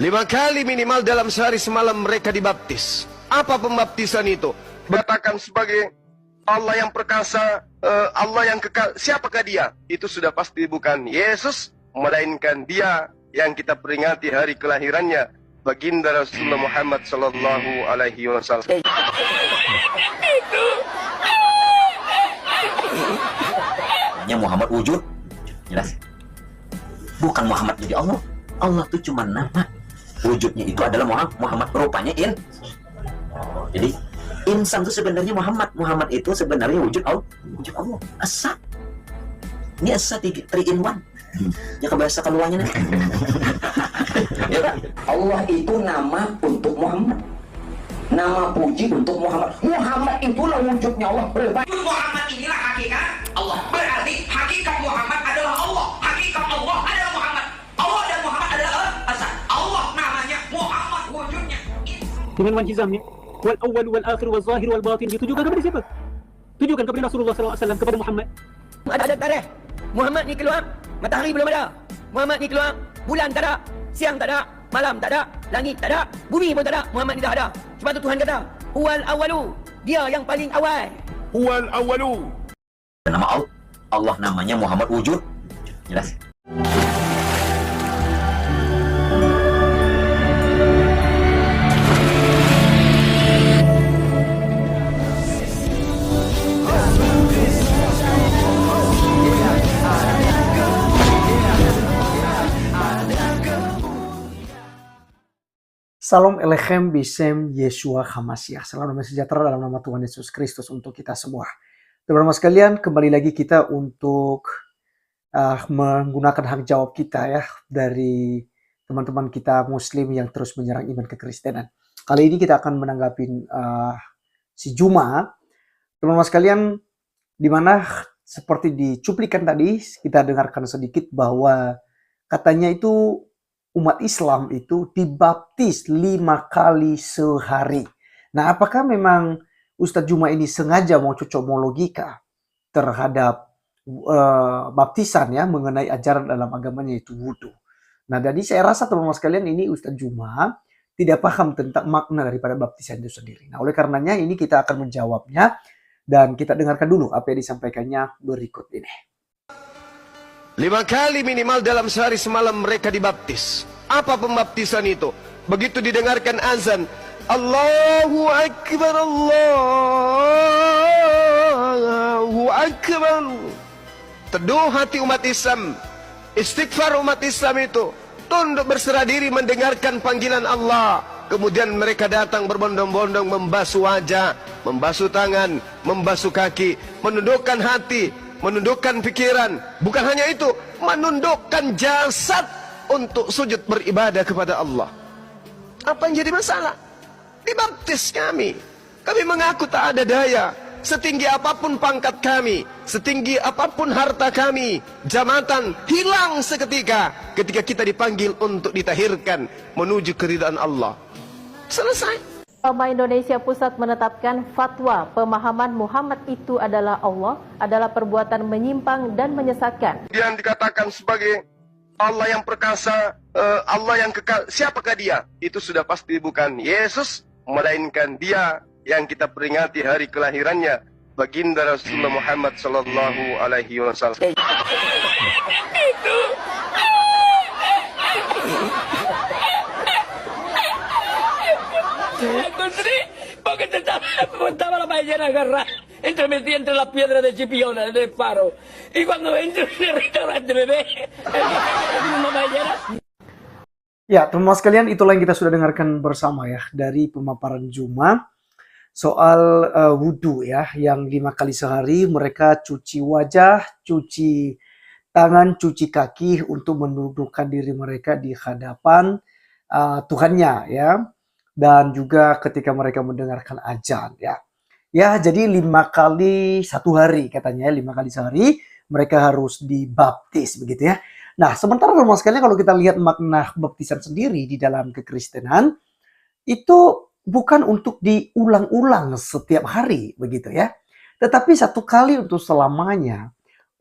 5 kali minimal dalam sehari semalam mereka dibaptis. Apa pembaptisan itu? Berkatakan sebagai Allah yang perkasa, Allah yang kekal. Siapakah dia? Itu sudah pasti bukan Yesus, melainkan dia yang kita peringati hari kelahirannya, baginda Rasulullah Muhammad sallallahu alaihi wasallam. Muhammad wujud, jelas. Bukan Muhammad jadi Allah. Allah itu cuma nama. Wujudnya itu adalah Muhammad, rupanya jadi insan itu sebenarnya Muhammad. Muhammad itu sebenarnya wujud Allah. Wujud Allah. Asa. Ini asa 3 in 1. Ya bahasa keluarnya nih. Ya, Allah itu nama untuk Muhammad. Nama puji untuk Muhammad. Muhammad itulah wujudnya Allah. Muhammad inilah hakikat Allah. Berarti hakikat Muhammad adalah Allah. Hakikat Allah adalah Muhammad. Allah dan Muhammad adalah asal. Allah namanya, Muhammad wujudnya. Dengan wanjizamnya, wal awwal wal akhir wal zahir wal batin, ditujukan kepada siapa? Tujukan kepada Rasulullah SAW, kepada Muhammad. Ada tarikh. Muhammad ni keluar, matahari belum ada. Muhammad ni keluar, bulan tak ada, siang tak ada, malam tak ada, langit tak ada, bumi pun tak ada. Muhammad ni dah ada. Sebab tu Tuhan kata, huwal awwalu, dia yang paling awal. Huwal awalu. Nama Allah namanya Muhammad wujud, jelas. Salam Elechem Bisem Yeshua HaMashiach. Salam damai sejahtera dalam nama Tuhan Yesus Kristus untuk kita semua. Teman-teman sekalian, kembali lagi kita untuk menggunakan hak jawab kita ya dari teman-teman kita Muslim yang terus menyerang iman kekristenan. Kali ini kita akan menanggapi si Juma. Teman-teman sekalian, di mana seperti di cuplikan tadi kita dengarkan sedikit bahwa katanya itu umat Islam itu dibaptis 5 kali sehari. Nah, apakah memang Ustadz Juma ini sengaja mau cocok logika terhadap baptisan ya mengenai ajaran dalam agamanya itu wudhu. Nah, jadi saya rasa teman-teman sekalian ini Ustadz Juma tidak paham tentang makna daripada baptisan itu sendiri. Nah, oleh karenanya ini kita akan menjawabnya dan kita dengarkan dulu apa yang disampaikannya berikut ini. 5 kali minimal dalam sehari semalam mereka dibaptis. Apa pembaptisan itu? Begitu didengarkan azan, Allahu Akbar, Allahu Akbar, teduh hati umat Islam, istighfar umat Islam itu, tunduk berserah diri mendengarkan panggilan Allah. Kemudian mereka datang berbondong-bondong membasuh wajah, membasuh tangan, membasuh kaki, menundukkan hati, menundukkan pikiran. Bukan hanya itu, menundukkan jasad untuk sujud beribadah kepada Allah. Apa yang jadi masalah? Dibaptis kami. Kami mengaku tak ada daya. Setinggi apapun pangkat kami, setinggi apapun harta kami, jabatan hilang seketika ketika kita dipanggil untuk ditahirkan menuju keridhaan Allah. Selesai. Ulama Indonesia Pusat menetapkan fatwa pemahaman Muhammad itu adalah Allah adalah perbuatan menyimpang dan menyesatkan. Yang dikatakan sebagai Allah yang perkasa, Allah yang kekal. Siapakah dia? Itu sudah pasti bukan Yesus, melainkan dia yang kita peringati hari kelahirannya, baginda Rasulullah Muhammad sallallahu alaihi wasallam. Porque te estaba la ballena agarrada metida entre las piedras de Chipiona, del faro. Y cuando entro en el restaurante me ve una ballena. Ya, teman-teman sekalian, itulah yang kita sudah dengarkan bersama ya dari pemaparan Juma soal wudhu ya, yang 5 kali sehari mereka cuci wajah, cuci tangan, cuci kaki untuk mendudukkan diri mereka di hadapan Tuhannya ya. Dan juga ketika mereka mendengarkan azan ya. Ya, jadi 5 kali 1 hari katanya ya, 5 kali sehari mereka harus dibaptis begitu ya. Nah, sementara teman sekalian kalau kita lihat makna baptisan sendiri di dalam kekristenan itu bukan untuk diulang-ulang setiap hari begitu ya. Tetapi 1 kali untuk selamanya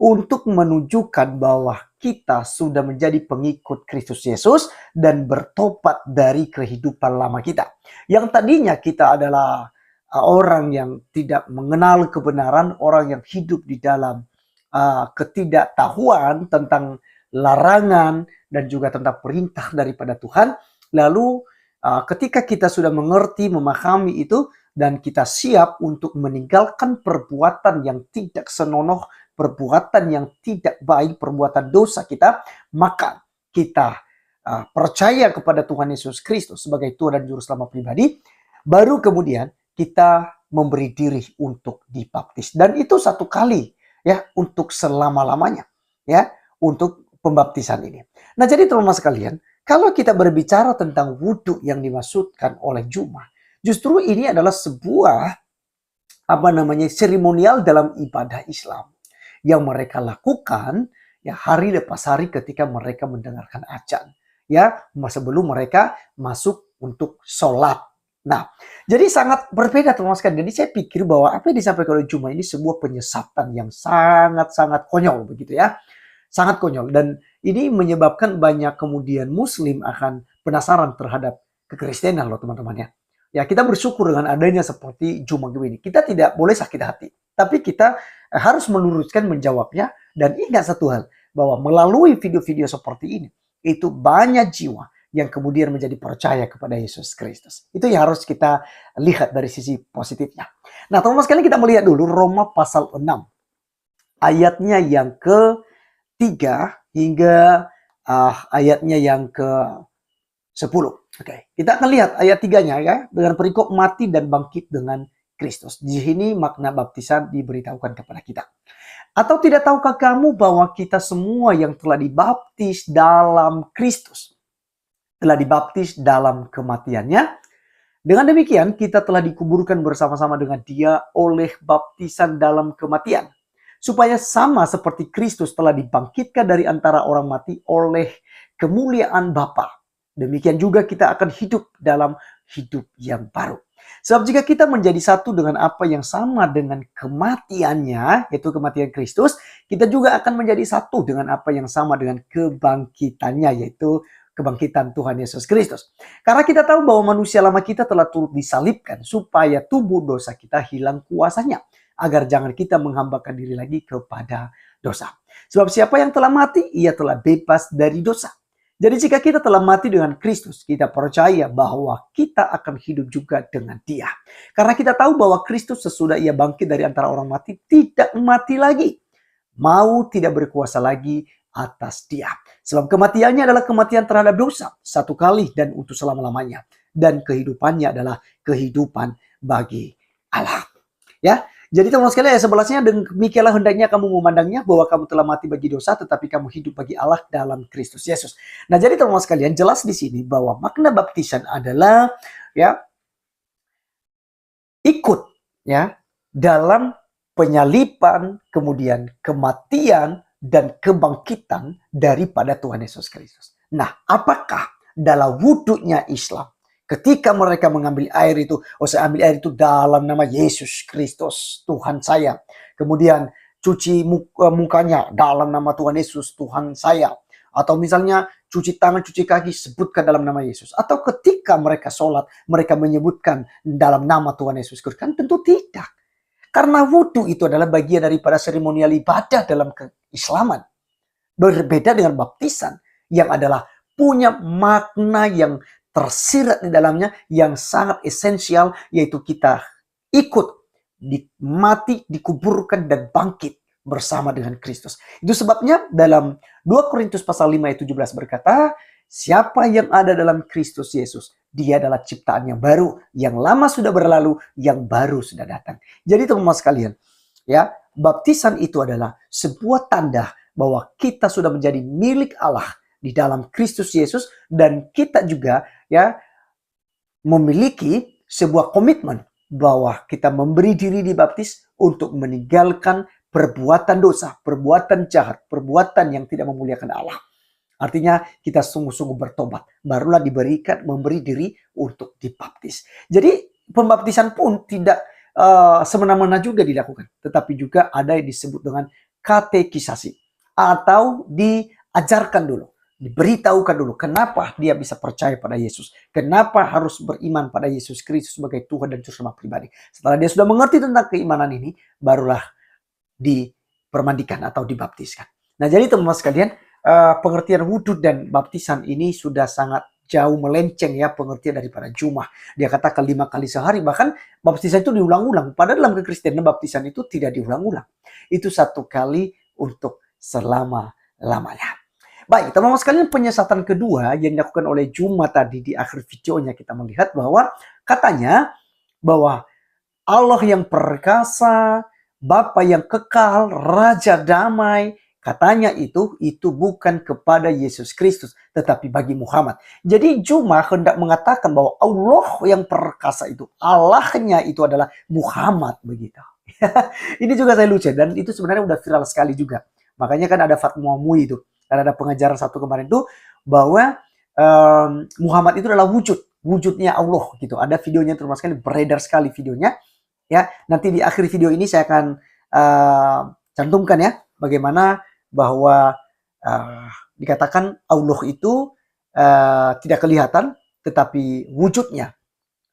untuk menunjukkan bahwa kita sudah menjadi pengikut Kristus Yesus dan bertobat dari kehidupan lama kita. Yang tadinya kita adalah orang yang tidak mengenal kebenaran, orang yang hidup di dalam ketidaktahuan tentang larangan dan juga tentang perintah daripada Tuhan. Lalu ketika kita sudah mengerti, memahami itu, dan kita siap untuk meninggalkan perbuatan yang tidak senonoh, perbuatan yang tidak baik, perbuatan dosa kita, maka kita percaya kepada Tuhan Yesus Kristus sebagai Tuhan dan Juru Selamat pribadi, baru kemudian kita memberi diri untuk dibaptis. Dan itu satu kali, ya, untuk selama-lamanya, ya, untuk pembaptisan ini. Nah, jadi teman-teman sekalian, kalau kita berbicara tentang wudhu yang dimaksudkan oleh Juma, justru ini adalah sebuah seremonial dalam ibadah Islam yang mereka lakukan ya hari lepas hari ketika mereka mendengarkan adzan, ya, sebelum mereka masuk untuk sholat. Nah, jadi sangat berbeda teman-teman sekalian. Jadi saya pikir bahwa apa yang disampaikan oleh Juma ini sebuah penyesatan yang sangat-sangat konyol begitu ya. Sangat konyol, dan ini menyebabkan banyak kemudian Muslim akan penasaran terhadap kekristenan loh teman-teman ya. Ya, kita bersyukur dengan adanya seperti Juma ini. Kita tidak boleh sakit hati, tapi kita harus meluruskan, menjawabnya. Dan ingat satu hal, bahwa melalui video-video seperti ini, itu banyak jiwa yang kemudian menjadi percaya kepada Yesus Kristus. Itu yang harus kita lihat dari sisi positifnya. Nah, teman-teman sekalian, kita melihat dulu Roma pasal 6. Ayatnya yang ke-3 hingga ayatnya yang ke-10. Oke, kita akan lihat ayat 3-nya ya, dengan perikop mati dan bangkit dengan Kristus. Di sini makna baptisan diberitahukan kepada kita. Atau tidak tahukah kamu bahwa kita semua yang telah dibaptis dalam Kristus telah dibaptis dalam kematiannya? Dengan demikian kita telah dikuburkan bersama-sama dengan Dia oleh baptisan dalam kematian, supaya sama seperti Kristus telah dibangkitkan dari antara orang mati oleh kemuliaan Bapa. Demikian juga kita akan hidup dalam hidup yang baru. Sebab jika kita menjadi satu dengan apa yang sama dengan kematiannya, yaitu kematian Kristus, kita juga akan menjadi satu dengan apa yang sama dengan kebangkitannya, yaitu kebangkitan Tuhan Yesus Kristus. Karena kita tahu bahwa manusia lama kita telah turut disalibkan supaya tubuh dosa kita hilang kuasanya, agar jangan kita menghambakan diri lagi kepada dosa. Sebab siapa yang telah mati, ia telah bebas dari dosa. Jadi jika kita telah mati dengan Kristus, kita percaya bahwa kita akan hidup juga dengan Dia. Karena kita tahu bahwa Kristus sesudah Ia bangkit dari antara orang mati, tidak mati lagi. Mau tidak berkuasa lagi atas Dia. Sebab kematiannya adalah kematian terhadap dosa, satu kali dan untuk selama-lamanya. Dan kehidupannya adalah kehidupan bagi Allah. Ya. Jadi teman-teman sekalian, ayat 11-nya, demikianlah hendaknya kamu memandangnya bahwa kamu telah mati bagi dosa, tetapi kamu hidup bagi Allah dalam Kristus Yesus. Nah, jadi teman-teman sekalian, jelas di sini bahwa makna baptisan adalah ya ikut ya dalam penyaliban, kemudian kematian dan kebangkitan daripada Tuhan Yesus Kristus. Nah, apakah dalam wudhunya Islam, ketika mereka mengambil air itu, saya ambil air itu dalam nama Yesus Kristus, Tuhan saya. Kemudian cuci mukanya dalam nama Tuhan Yesus, Tuhan saya. Atau misalnya cuci tangan, cuci kaki, sebutkan dalam nama Yesus. Atau ketika mereka sholat, mereka menyebutkan dalam nama Tuhan Yesus Kristus. Kan tentu tidak. Karena wudhu itu adalah bagian daripada seremonial ibadah dalam keislaman. Berbeda dengan baptisan yang adalah punya makna yang tersirat di dalamnya yang sangat esensial, yaitu kita ikut mati, dikuburkan dan bangkit bersama dengan Kristus. Itu sebabnya dalam 2 Korintus pasal 5 ayat 17 berkata, siapa yang ada dalam Kristus Yesus, dia adalah ciptaan yang baru, yang lama sudah berlalu, yang baru sudah datang. Jadi teman-teman sekalian, ya, baptisan itu adalah sebuah tanda bahwa kita sudah menjadi milik Allah di dalam Kristus Yesus, dan kita juga ya memiliki sebuah komitmen bahwa kita memberi diri dibaptis untuk meninggalkan perbuatan dosa, perbuatan jahat, perbuatan yang tidak memuliakan Allah. Artinya kita sungguh-sungguh bertobat, barulah diberikan memberi diri untuk dibaptis. Jadi pembaptisan pun tidak semena-mena juga dilakukan, tetapi juga ada yang disebut dengan dikatekisasi atau diajarkan dulu, diberitahukan dulu kenapa dia bisa percaya pada Yesus, kenapa harus beriman pada Yesus Kristus sebagai Tuhan dan Juru Selamat pribadi. Setelah dia sudah mengerti tentang keimanan ini, barulah dipermandikan atau dibaptiskan. Nah, jadi teman-teman sekalian, pengertian wudhu dan baptisan ini sudah sangat jauh melenceng ya pengertian daripada Jumat. Dia katakan 5 kali sehari, bahkan baptisan itu diulang-ulang. Padahal dalam kekristenan baptisan itu tidak diulang-ulang. Itu 1 kali untuk selama-lamanya. Baik, teman-teman sekalian, penyesatan kedua yang dilakukan oleh Jumat tadi di akhir videonya kita melihat bahwa katanya bahwa Allah yang perkasa, Bapa yang kekal, Raja damai, katanya itu bukan kepada Yesus Kristus, tetapi bagi Muhammad. Jadi Jumat hendak mengatakan bahwa Allah yang perkasa itu, Allahnya itu adalah Muhammad begitu. Ini juga saya lucu dan itu sebenarnya udah viral sekali juga. Makanya kan ada fatwa MUI itu, dan ada pengajaran satu kemarin itu bahwa Muhammad itu adalah wujudnya Allah gitu. Ada videonya terus sekali, beredar sekali videonya. Ya, nanti di akhir video ini saya akan cantumkan ya bagaimana bahwa dikatakan Allah itu tidak kelihatan, tetapi wujudnya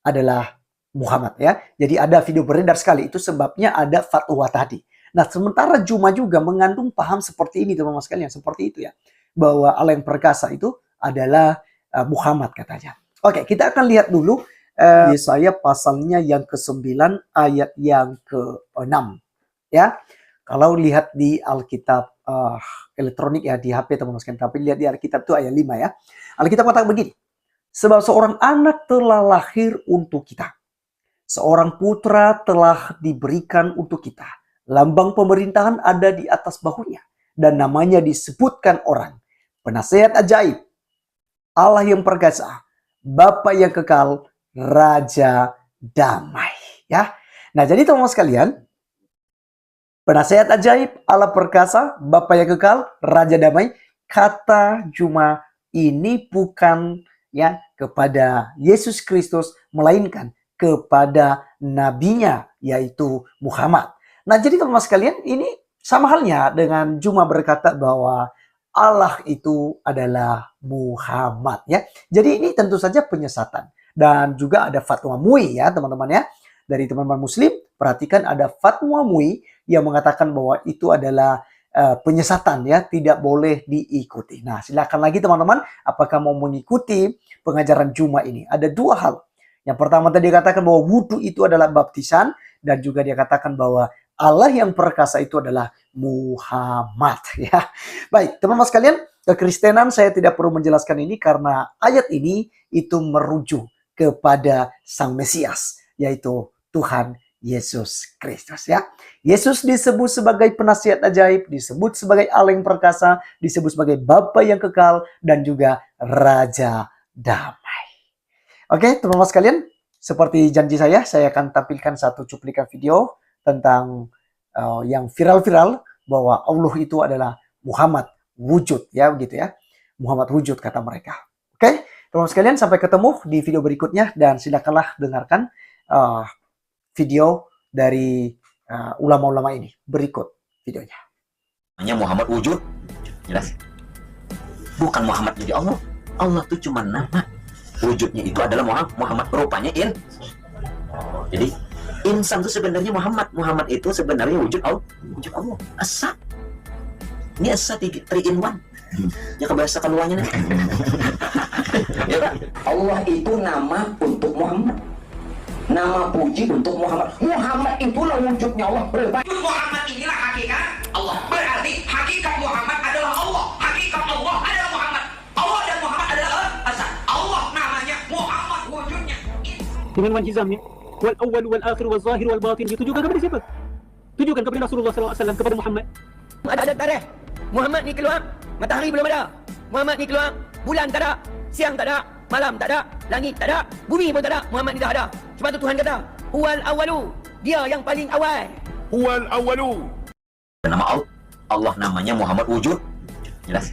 adalah Muhammad ya. Jadi ada video beredar sekali, itu sebabnya ada fatwa tadi. Nah, sementara Juma juga mengandung paham seperti ini teman-teman sekalian, seperti itu ya. Bahwa Allah yang perkasa itu adalah Muhammad katanya. Oke, kita akan lihat dulu Yesaya pasalnya yang ke-9 ayat yang ke-6 ya. Kalau lihat di Alkitab elektronik ya, di HP teman-teman sekalian, tapi lihat di Alkitab itu ayat 5 ya. Alkitab katakan begini, sebab seorang anak telah lahir untuk kita, seorang putra telah diberikan untuk kita, lambang pemerintahan ada di atas bahunya, dan namanya disebutkan orang, Penasehat ajaib, Allah yang perkasa, Bapa yang kekal, Raja damai ya. Nah, jadi teman-teman sekalian, Penasehat ajaib, Allah perkasa, Bapa yang kekal, Raja damai, kata Juma ini bukan ya kepada Yesus Kristus, melainkan kepada nabinya yaitu Muhammad. Nah, jadi teman-teman sekalian, ini sama halnya dengan Juma berkata bahwa Allah itu adalah Muhammad ya. Jadi ini tentu saja penyesatan, dan juga ada fatwa MUI ya teman-teman ya. Dari teman-teman muslim, perhatikan ada fatwa MUI yang mengatakan bahwa itu adalah penyesatan ya, tidak boleh diikuti. Nah, silakan lagi teman-teman, apakah mau mengikuti pengajaran Juma ini? Ada 2 hal. Yang pertama tadi dikatakan bahwa wudhu itu adalah baptisan, dan juga dia katakan bahwa Allah yang perkasa itu adalah Muhammad ya. Baik, teman-teman sekalian, kekristenan saya tidak perlu menjelaskan ini karena ayat ini itu merujuk kepada Sang Mesias, yaitu Tuhan Yesus Kristus ya. Yesus disebut sebagai penasihat ajaib, disebut sebagai Allah yang perkasa, disebut sebagai Bapa yang kekal, dan juga Raja damai. Oke, teman-teman sekalian, seperti janji saya akan tampilkan satu cuplikan video tentang yang viral-viral bahwa Allah itu adalah Muhammad wujud ya, begitu ya. Muhammad wujud kata mereka. Oke, teman-teman sekalian, sampai ketemu di video berikutnya, dan silakanlah dengarkan video dari ulama-ulama ini. Berikut videonya. Hanya Muhammad wujud, jelas. Bukan Muhammad jadi Allah. Allah itu cuma nama. Wujudnya itu adalah Muhammad, rupanya jadi insan itu sebenarnya Muhammad. Muhammad itu sebenarnya wujud Allah. Wujud Allah. Asa. Ini asa 3 in 1. Ya kebiasa keluarnya nih. Ya, Allah itu nama untuk Muhammad. Nama puji untuk Muhammad. Muhammad itulah wujudnya Allah. Muhammad inilah hakikat Allah. Berarti hakikat Muhammad adalah Allah. Hakikat Allah adalah Muhammad. Allah dan Muhammad adalah asal. Allah namanya, Muhammad wujudnya. Dengan wanjizamnya, wal awal wal akhir wal zahir wal batin, ditujukan kepada siapa? Tujukan kepada Rasulullah SAW, kepada Muhammad. Ada tarikh. Muhammad ni keluar, matahari belum ada. Muhammad ni keluar, bulan tak ada, siang tak ada, malam tak ada, langit tak ada, bumi pun tak ada. Muhammad ni dah ada. Sebab tu Tuhan kata, huwal awalu, dia yang paling awal. Huwal awalu. Nama Allah namanya Muhammad wujud, jelas.